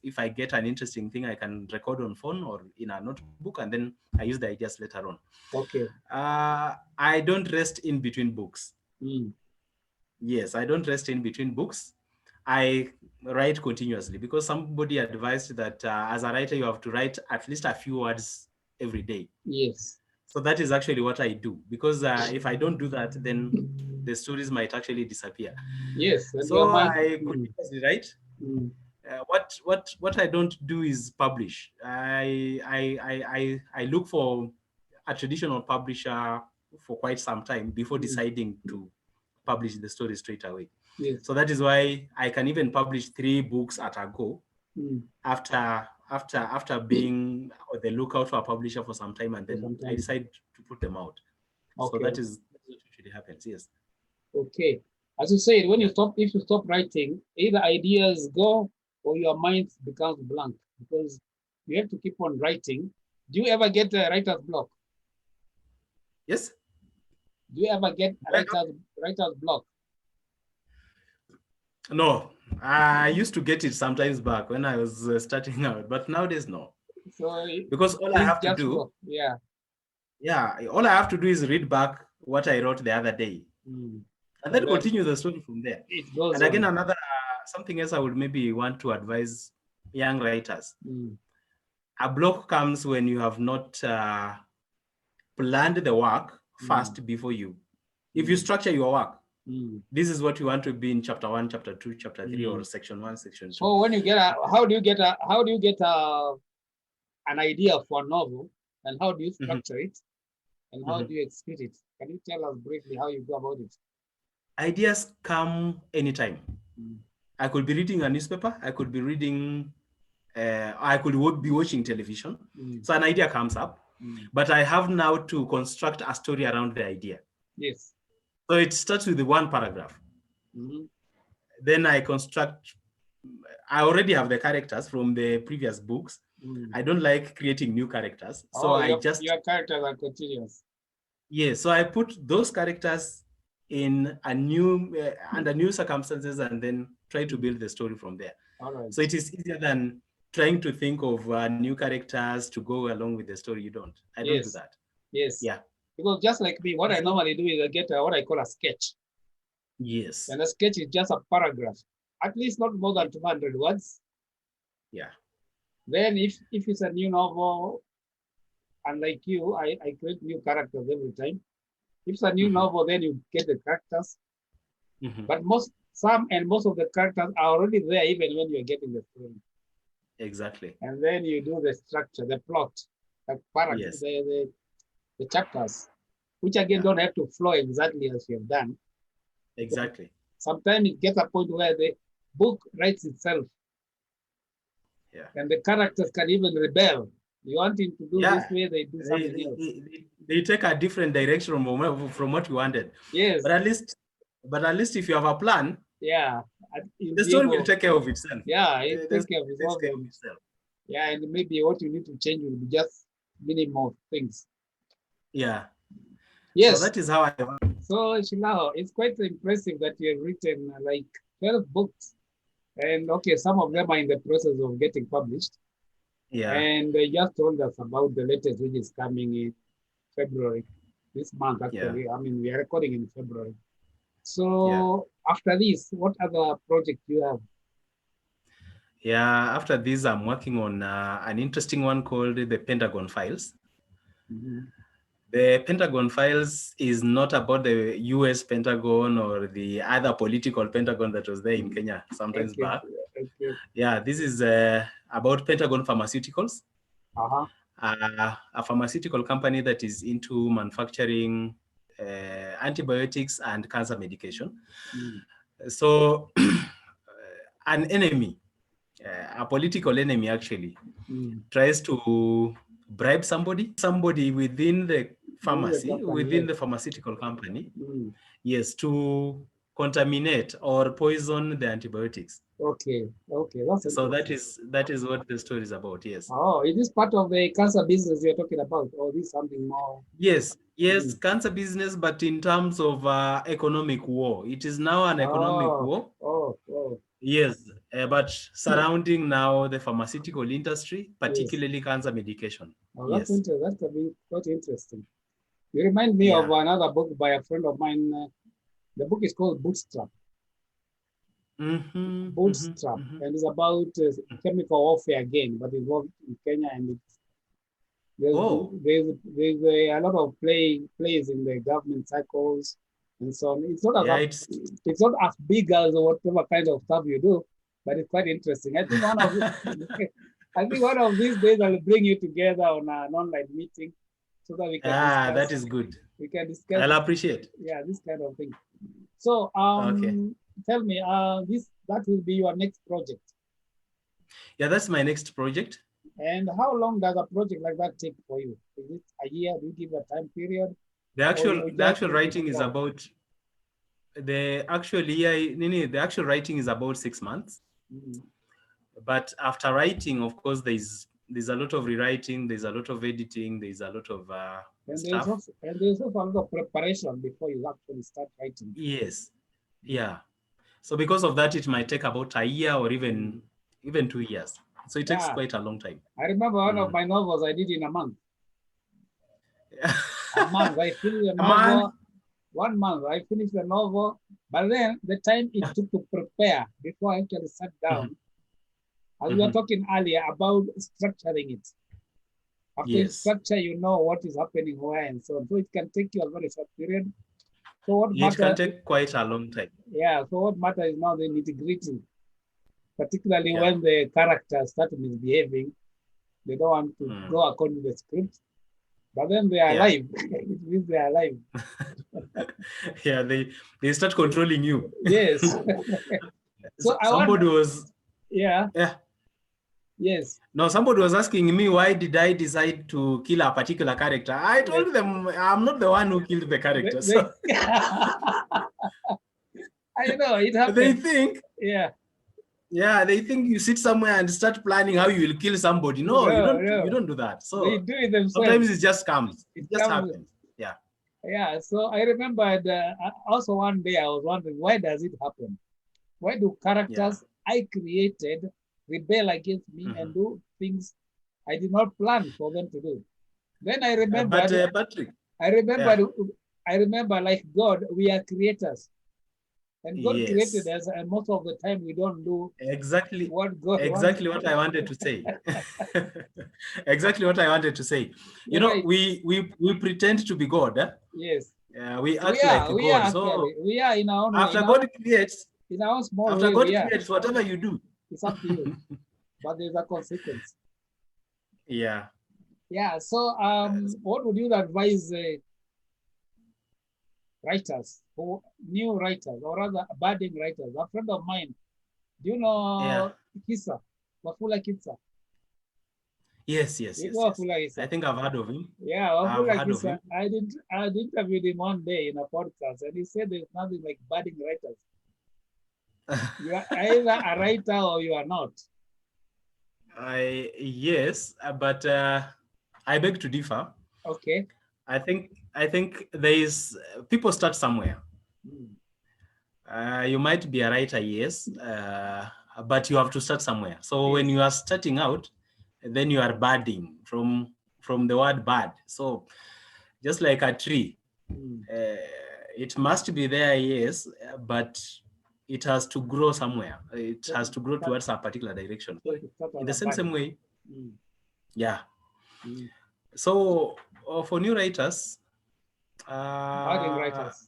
If I get an interesting thing, I can record on phone or in a notebook, and then I use the ideas later on. Okay. I don't rest in between books. Yes, I don't rest in between books. I write continuously, because somebody advised that as a writer, you have to write at least a few words every day. Yes. So that is actually what I do, because if I don't do that, then the stories might actually disappear. Yes. So I continuously write. What I don't do is publish. I look for a traditional publisher for quite some time before deciding to publish the story straight away. Yes. So that is why I can even publish 3 books at a go after being on the lookout for a publisher for some time, and then I decide to put them out. Okay. So that is what usually happens. Yes. Okay. As you said, when you stop, if you stop writing, either ideas go or your mind becomes blank, because you have to keep on writing. Do you ever get a writer's block? Yes. Do you ever get a writer's block? No, I used to get it sometimes back when I was starting out, but nowadays no. So because all I have to do, all I have to do is read back what I wrote the other day, and then continue the story from there. It goes and again, another something else I would maybe want to advise young writers. A block comes when you have not planned the work first before you. If you structure your work, this is what you want to be in chapter 1, chapter 2, chapter 3, or section 1, section 2. So when you get how do you get an idea for a novel, and how do you structure it, and how do you execute it? Can you tell us briefly how you go about it? Ideas come anytime. I could be reading a newspaper. I could be reading. I could be watching television. So an idea comes up, but I have now to construct a story around the idea. Yes. So it starts with the 1 paragraph. Then I construct. I already have the characters from the previous books. I don't like creating new characters, so your characters are continuous. Yes, so I put those characters in a new under new circumstances, and then try to build the story from there. All right. So it is easier than trying to think of new characters to go along with the story. I don't do that. Yes. Yeah. Because just like me, what I normally do is I get what I call a sketch. Yes. And a sketch is just a paragraph, at least not more than 200 words. Yeah. Then if it's a new novel, unlike you, I create new characters every time. If it's a new novel, then you get the characters. But most of the characters are already there even when you're getting the story. Exactly. And then you do the structure, the plot, the paragraph, the chapters, which again don't have to flow exactly as you have done. Exactly. Sometimes it gets a point where the book writes itself. Yeah. And the characters can even rebel. You want him to do this way, they do something else. They take a different direction from what you wanted. Yes. But at least if you have a plan, the story will take care of itself. Yeah, it takes care of itself. Yeah, and maybe what you need to change will be just minimal things. Yeah. Yes. So that is how I. So Shilaho, it's quite impressive that you have written like 12 books, and some of them are in the process of getting published. Yeah. And they just told us about the latest, which is coming in February, this month actually. I mean, we are recording in February. So after this, what other project do you have? Yeah, after this, I'm working on an interesting one called the Pentagon Files. The Pentagon Files is not about the US Pentagon or the other political Pentagon that was there in Kenya sometimes back. Yeah, this is about Pentagon Pharmaceuticals, a pharmaceutical company that is into manufacturing antibiotics and cancer medication. So an enemy, a political enemy actually, tries to bribe somebody within the pharmacy, within the pharmaceutical company, to contaminate or poison the antibiotics. Okay. So that is what the story is about. Yes. Oh, is this part of the cancer business you're talking about, or is this something more? Yes, cancer business, but in terms of economic war. It is now an economic war. Yes, but surrounding now the pharmaceutical industry, particularly cancer medication. That's quite interesting. You remind me of another book by a friend of mine. The book is called Bootstrap. Bootstrap, and it's about chemical warfare again, but involved in Kenya, and there's a lot of plays in the government cycles and so on. It's not it's not as big as whatever kind of stuff you do, but it's quite interesting. I think one of these days I'll bring you together on an online meeting so that we can discuss. That is good. We can discuss. I'll appreciate. Yeah, this kind of thing. So Okay. tell me, that will be your next project. Yeah, that's my next project. And how long does a project like that take for you? Is it a year? Do you give a time period? The Or actual you the just actual let it writing is flow? about the actual year. The actual writing is about 6 months. Mm. But after writing, of course, there's a lot of rewriting, there's a lot of editing, there's a lot of And stuff. there's also a lot of preparation before you actually start writing. Yes. Yeah. So because of that, it might take about a year or even 2 years. So it takes quite a long time. I remember one of my novels I did in a month. A month. I finished a novel. month? 1 month. I finished the novel. But then the time it took to prepare before I actually sat down, as we were talking earlier about structuring it. After you structure, you know what is happening where and so on. So it can take you a very short period. So what It can take quite a long time. Yeah. So what matters is now the nitty-gritty, particularly when the characters start misbehaving. They don't want to go according to the script, but then they are alive. It means they are alive. Yeah, they start controlling you. Yes. So somebody was. Yeah. Yeah. Yes. No, somebody was asking me, why did I decide to kill a particular character? I told them I'm not the one who killed the character. I know, it happens. They think. Yeah. Yeah, they think you sit somewhere and start planning how you will kill somebody. No, you don't do that. So they do it themselves. Sometimes it just comes. It just happens. Yeah. Yeah. So I remember also one day I was wondering, why does it happen? Why do characters I created rebel against me and do things I did not plan for them to do? Then I remembered, Patrick, I remember, like God, we are creators. And God created us, and most of the time we don't do exactly what God exactly what I wanted to say. Exactly what I wanted to say. You know, we pretend to be God. Yes. We act like God. So we are in our own after God creates, in our own small after way. God creates, whatever you do, it's up to you. But there's a consequence. Yeah. Yeah. So what would you advise writers, who new writers, or rather budding writers? A friend of mine, do you know Kisa, Wafula Kisa? Yes. I think I've heard of him. Yeah, Wafula Kisa. I interviewed him one day in a podcast, and he said there's nothing like budding writers. You are either a writer or you are not. Yes, but I beg to differ. Okay. I think there is people start somewhere. You might be a writer, yes, but you have to start somewhere. So when you are starting out, then you are budding from the word bud. So just like a tree, it must be there, yes, but it has to grow somewhere. It has to grow towards a particular direction. So in the same way, yeah. So for new writers, budding writers.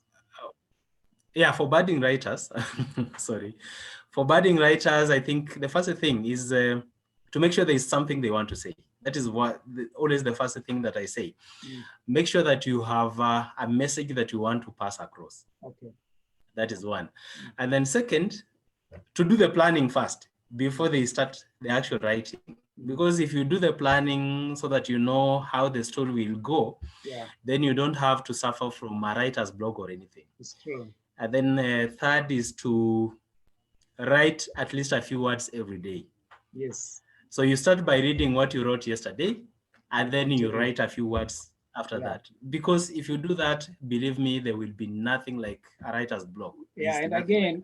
Yeah, for budding writers, sorry. For budding writers, I think the first thing is to make sure there is something they want to say. That is always the first thing that I say. Make sure that you have a message that you want to pass across. Okay. That is one. And then second, to do the planning first before they start the actual writing. Because if you do the planning so that you know how the story will go, then you don't have to suffer from a writer's block or anything. It's true. And then third is to write at least a few words every day. Yes. So you start by reading what you wrote yesterday, and then you write a few words after that. Because if you do that, believe me, there will be nothing like a writer's block. Yeah, and again,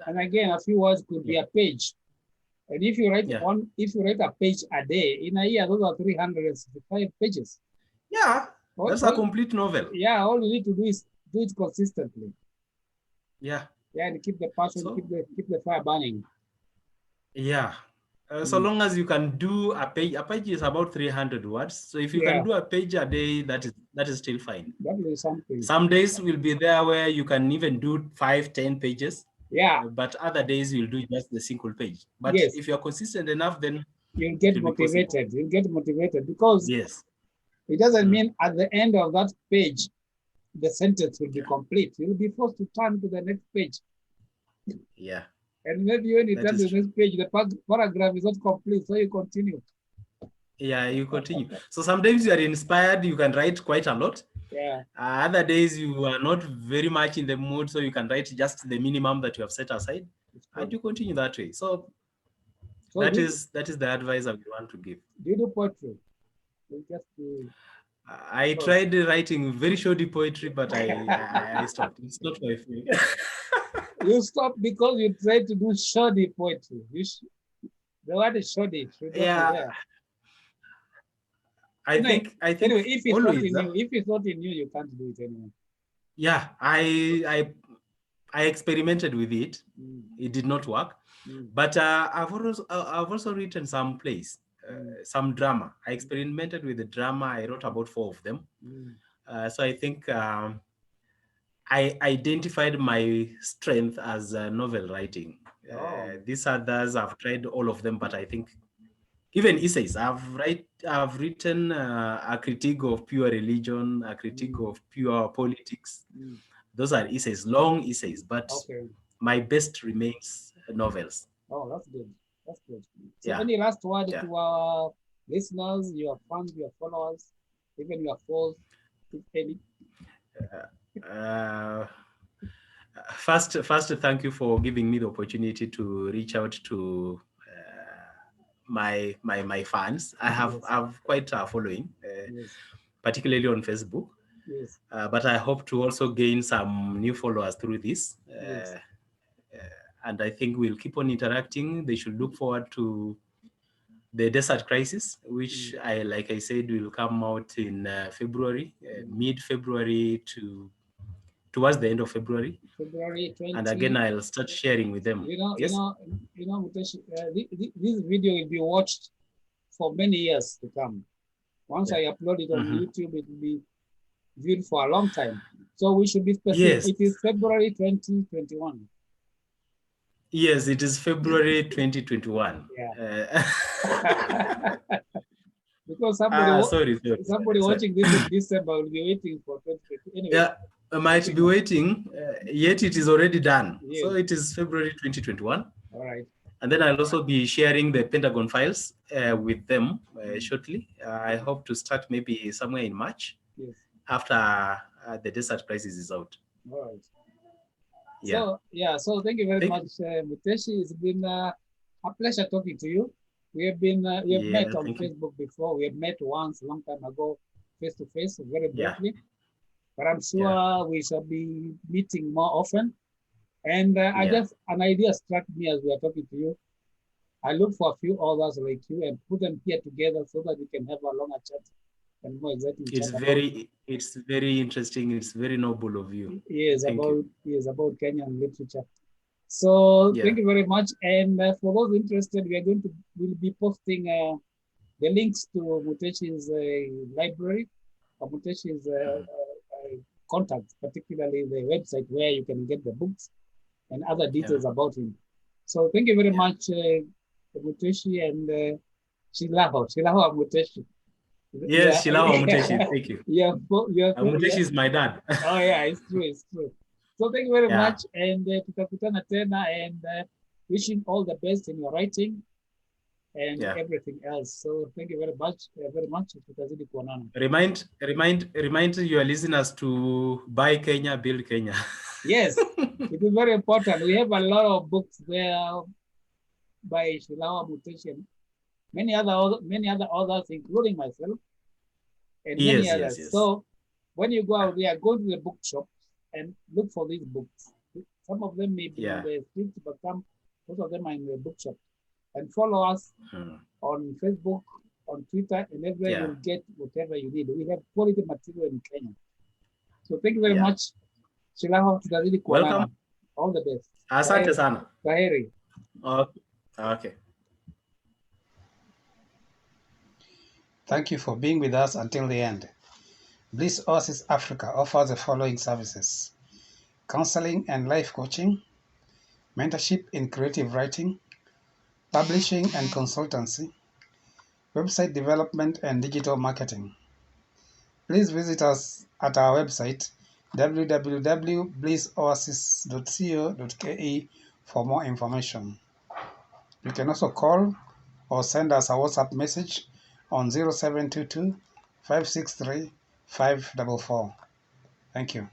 a few words could be a page. And if you write a page a day, in a year, those are 365 pages. Yeah, that's a complete novel. Yeah, all you need to do is do it consistently. Yeah. Yeah, and keep the passion, keep the fire burning. Yeah. So long as you can do a page is about 300 words. So if you can do a page a day, that is still fine. That is something. Some days will be there where you can even do 5-10 pages. Yeah. But other days you'll do just the single page. But if you're consistent enough, then you'll get motivated. You'll get motivated because it doesn't mean at the end of that page, the sentence will be complete. You'll be forced to turn to the next page Yeah. And maybe when you That turn to is the true. next page, the paragraph is not complete, so you continue. Yeah, you continue. So sometimes you are inspired, you can write quite a lot. Yeah. Other days you are not very much in the mood, so you can write just the minimum that you have set aside, and you continue that way. So So that is the advice I would want to give. do you do poetry? You just I tried writing very shoddy poetry, but I stopped. It's not my thing. you stop because you try to do shoddy poetry. The word is shoddy should not be Yeah, there. I think Anyway, if it's not always. in you, if it's not in you, you can't do it anyway. Yeah, I experimented with it. It did not work. But I've also written some plays, some drama. I experimented with the drama. I wrote about 4 of them. So I think I identified my strength as novel writing. These others, I've tried all of them, but I think even essays. I've written a critique of pure religion, a critique of pure politics. Those are essays, long essays, but my best remains novels. Oh, that's good. That's good. So, Yeah. any last word to our listeners, your fans, your followers, even your foes, if any? First, thank you for giving me the opportunity to reach out to my fans. I have quite a following, particularly on Facebook. But I hope to also gain some new followers through this. And I think we'll keep on interacting. They should look forward to the Desert Crisis, which like I said, will come out in February, mid-February towards the end of February. February 20. And again, I'll start sharing with them. Yes? Muteshi, this video will be watched for many years to come. Once I upload it on YouTube, it will be viewed for a long time. So we should be specific. It is February 2021. Yes, it is February 2021. Yeah. Because somebody watching this in December will be waiting for 2020. Anyway, yeah, might be waiting, yet it is already done. Yes. So it is February 2021. All right. And then I'll also be sharing the Pentagon files with them shortly. I hope to start maybe somewhere in March after the Desert Crisis is out. All right. Yeah. So thank you very much, Muteshi. It's been a pleasure talking to you. We have met on Facebook before. We have met once a long time ago, face to face, very briefly. But I'm sure we shall be meeting more often. And an idea struck me as we are talking to you. I look for a few others like you and put them here together so that we can have a longer chat and more exciting chat. It's very interesting. It's very noble of you. Yes, about Kenyan literature. So thank you very much. And for those interested, we'll be posting the links to Muteshi's library, or Muteshi's contacts, particularly the website where you can get the books and other details about him. So thank you very much, Muteshi and Shilaho Wa Muteshi. Yes, Shilaho Wa Muteshi. Thank you. Muteshi is my dad. Oh yeah, it's true. So thank you very much, and tutakutana tena, and wishing all the best in your writing and everything else. So thank you very much. Tutazidi kuonana. Remind your listeners to buy Kenya, build Kenya. Yes, it is very important. We have a lot of books there by Shilaho Wa Muteshi and many other authors, including myself, and many others. Yes. So when you go out there, go to the bookshop and look for these books. Some of them may be in the streets, but most of them are in the bookshop. And follow us on Facebook, on Twitter, and everywhere you'll get whatever you need. We have quality material in Kenya. So thank you very much. Shilaho, tutazidi kuonana. Welcome. All the best. Asante sana. Kwaheri. Okay. Thank you for being with us until the end. Bliss Oasis Africa offers the following services: counseling and life coaching, mentorship in creative writing, publishing and consultancy, website development and digital marketing. Please visit us at our website www.blissoasis.co.ke for more information. You can also call or send us a WhatsApp message on 0722 563 544. Thank you.